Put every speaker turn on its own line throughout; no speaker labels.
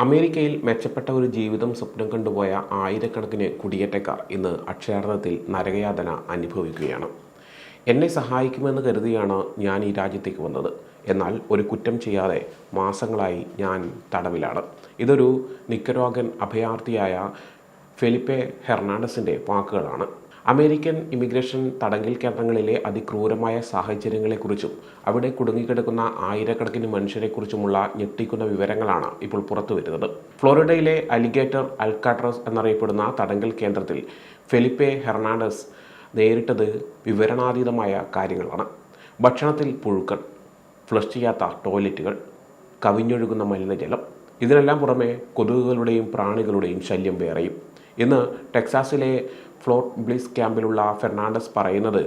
അമേരിക്കയിൽ മെച്ചപ്പെട്ട ഒരു ജീവിതം സ്വപ്നം കണ്ടുപോയ ആയിരക്കണക്കിന് കുടിയേറ്റക്കാർ ഇന്ന് അക്ഷരാർത്ഥത്തിൽ നരകയാതന അനുഭവിക്കുകയാണ്. എന്നെ സഹായിക്കുമെന്ന് കരുതിയാണ് ഞാൻ ഈ രാജ്യത്തേക്ക് വന്നത്. എന്നാൽ ഒരു കുറ്റം ചെയ്യാതെ മാസങ്ങളായി ഞാൻ തടവിലാണ്. ഇതൊരു നിക്കരാഗ്വൻ അഭയാർത്ഥിയായ ഫെലിപ്പെ ഹെർണാണ്ടസിൻ്റെ വാക്കുകളാണ്. അമേരിക്കൻ ഇമിഗ്രേഷൻ തടങ്കൽ കേന്ദ്രങ്ങളിലെ അതിക്രൂരമായ സാഹചര്യങ്ങളെക്കുറിച്ചും അവിടെ കുടുങ്ങിക്കിടക്കുന്ന ആയിരക്കണക്കിന് മനുഷ്യരെക്കുറിച്ചുമുള്ള ഞെട്ടിക്കുന്ന വിവരങ്ങളാണ് ഇപ്പോൾ പുറത്തു വരുന്നത്. ഫ്ലോറിഡയിലെ അലിഗേറ്റർ അൽക്കാട്രസ് എന്നറിയപ്പെടുന്ന തടങ്കൽ കേന്ദ്രത്തിൽ ഫെലിപ്പെ ഹെർണാണ്ടസ് നേരിട്ടത് വിവരണാതീതമായ കാര്യങ്ങളാണ്. ഭക്ഷണത്തിൽ പുഴുക്കൾ, ഫ്ലഷ് ചെയ്യാത്ത ടോയ്ലറ്റുകൾ, കവിഞ്ഞൊഴുകുന്ന മലിനജലം, ഇതിനെല്ലാം പുറമെ കൊതുകുകളുടെയും പ്രാണികളുടെയും ശല്യം വേറെയും. ഇന്ന് ടെക്സാസിലെ ഫ്ലോർട്ട് ബ്ലിസ് ക്യാമ്പിലുള്ള ഫെർണാണ്ടസ് പറയുന്നത്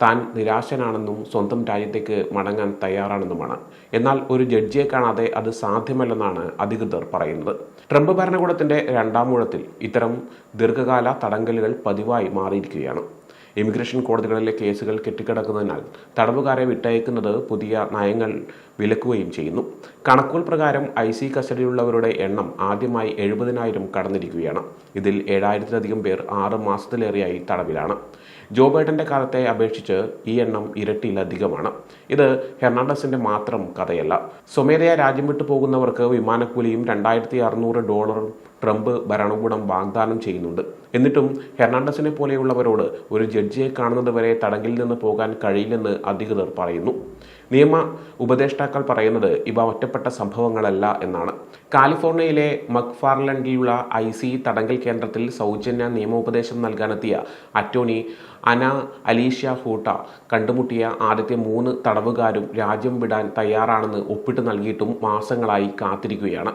താൻ നിരാശനാണെന്നും സ്വന്തം രാജ്യത്തേക്ക് മടങ്ങാൻ തയ്യാറാണെന്നുമാണ്. എന്നാൽ ഒരു ജഡ്ജിയെ കാണാതെ അത് സാധ്യമല്ലെന്നാണ് അധികൃതർ പറയുന്നത്. ട്രംപ് ഭരണകൂടത്തിന്റെ രണ്ടാം ഊഴത്തിൽ ഇത്തരം ദീർഘകാല തടങ്കലുകൾ പതിവായി മാറിയിരിക്കുകയാണ്. ഇമിഗ്രേഷൻ കോടതികളിലെ കേസുകൾ കെട്ടിക്കിടക്കുന്നതിനാൽ തടവുകാരെ വിട്ടയക്കുന്നത് പുതിയ നയങ്ങൾ വിലക്കുകയും ചെയ്യുന്നു. കണക്കുകൾ പ്രകാരം IC കസ്റ്റഡിയിലുള്ളവരുടെ എണ്ണം ആദ്യമായി 70,000 കടന്നിരിക്കുകയാണ്. ഇതിൽ 7,000-ലധികം പേർ 6 മാസത്തിലേറെയായി തടവിലാണ്. ജോ ബൈഡന്റെ കാലത്തെ അപേക്ഷിച്ച് ഈ എണ്ണം ഇരട്ടിയിലധികമാണ്. ഇത് ഹെർണാണ്ടസിന്റെ മാത്രം കഥയല്ല. സ്വമേധയാ രാജ്യം വിട്ടു പോകുന്നവർക്ക് വിമാനക്കൂലിയും $2,600 ട്രംപ് ഭരണകൂടം വാഗ്ദാനം ചെയ്യുന്നുണ്ട്. എന്നിട്ടും ഹെർണാണ്ടസിനെ പോലെയുള്ളവരോട് ഒരു ജഡ്ജിയെ കാണുന്നത് വരെ തടങ്കലിൽ നിന്ന് പോകാൻ കഴിയില്ലെന്ന് അധികൃതർ പറയുന്നു. നിയമ ഉപദേഷ്ടാക്കൾ പറയുന്നത് ഇവ ഒറ്റപ്പെട്ട സംഭവങ്ങളല്ല എന്നാണ്. കാലിഫോർണിയയിലെ മക്ഫാർലൻഡിലുള്ള IC തടങ്കൽ കേന്ദ്രത്തിൽ സൗജന്യ നിയമോപദേശം നൽകാനെത്തിയ അറ്റോർണി അന അലീഷ്യ ഹൂട്ട കണ്ടുമുട്ടിയ ആദ്യത്തെ 3 തടവുകാരും രാജ്യം വിടാൻ തയ്യാറാണെന്ന് ഒപ്പിട്ട് നൽകിയിട്ടും മാസങ്ങളായി കാത്തിരിക്കുകയാണ്.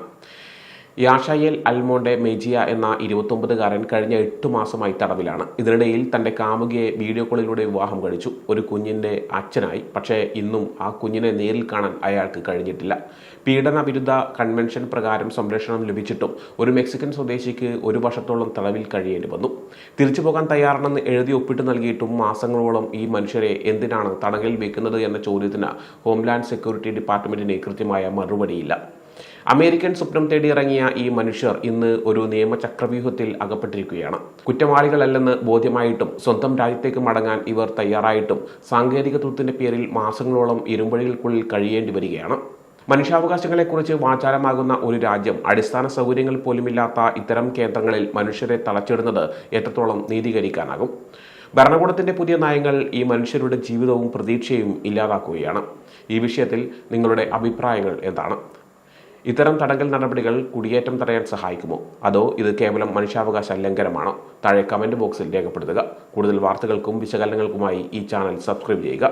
യാഷയേൽ അൽമോണ്ടെ മെജിയ എന്ന 29-കാരൻ കഴിഞ്ഞ 8 മാസമായി തടവിലാണ്. ഇതിനിടയിൽ തൻ്റെ കാമുകിയെ വീഡിയോ കോളിലൂടെ വിവാഹം കഴിച്ചു. ഒരു കുഞ്ഞിൻ്റെ അച്ഛനായി. പക്ഷേ ഇന്നും ആ കുഞ്ഞിനെ നേരിൽ കാണാൻ അയാൾക്ക് കഴിഞ്ഞിട്ടില്ല. പീഡന വിരുദ്ധ കൺവെൻഷൻ പ്രകാരം സംരക്ഷണം ലഭിച്ചിട്ടും ഒരു മെക്സിക്കൻ സ്വദേശിക്ക് 1 വർഷത്തോളം തടവിൽ കഴിയേണ്ടി വന്നു. തിരിച്ചു പോകാൻ തയ്യാറാണെന്ന് എഴുതി ഒപ്പിട്ട് നൽകിയിട്ടും മാസങ്ങളോളം ഈ മനുഷ്യരെ എന്തിനാണ് തടങ്കലിൽ വെക്കുന്നത് എന്ന ചോദ്യത്തിന് ഹോംലാൻഡ് സെക്യൂരിറ്റി ഡിപ്പാർട്ട്മെന്റിന് കൃത്യമായ മറുപടിയില്ല. അമേരിക്കൻ സ്വപ്നം തേടിയിറങ്ങിയ ഈ മനുഷ്യർ ഇന്ന് ഒരു നിയമചക്രവ്യൂഹത്തിൽ അകപ്പെട്ടിരിക്കുകയാണ്. കുറ്റവാളികളല്ലെന്ന് ബോധ്യമായിട്ടും സ്വന്തം രാജ്യത്തേക്ക് മടങ്ങാൻ ഇവർ തയ്യാറായിട്ടും സാങ്കേതികത്വത്തിന്റെ പേരിൽ മാസങ്ങളോളം ഇരുമ്പഴികൾക്കുള്ളിൽ കഴിയേണ്ടി വരികയാണ്. മനുഷ്യാവകാശങ്ങളെക്കുറിച്ച് വാചാലമാകുന്ന ഒരു രാജ്യം അടിസ്ഥാന സൗകര്യങ്ങൾ പോലുമില്ലാത്ത ഇത്തരം കേന്ദ്രങ്ങളിൽ മനുഷ്യരെ തളച്ചിടുന്നത് എത്രത്തോളം നീതീകരിക്കാനാകും? ഭരണകൂടത്തിന്റെ പുതിയ നയങ്ങൾ ഈ മനുഷ്യരുടെ ജീവിതവും പ്രതീക്ഷയും ഇല്ലാതാക്കുകയാണ്. ഈ വിഷയത്തിൽ നിങ്ങളുടെ അഭിപ്രായങ്ങൾ എന്താണ്? ഇത്തരം തടങ്കൽ നടപടികൾ കുടിയേറ്റം തടയാൻ സഹായിക്കുമോ? അതോ ഇത് കേവലം മനുഷ്യാവകാശ ലംഘനമാണോ? താഴെ കമന്റ് ബോക്സിൽ രേഖപ്പെടുത്തുക. കൂടുതൽ വാർത്തകൾക്കും വിശകലനങ്ങൾക്കുമായി ഈ ചാനൽ സബ്സ്ക്രൈബ് ചെയ്യുക.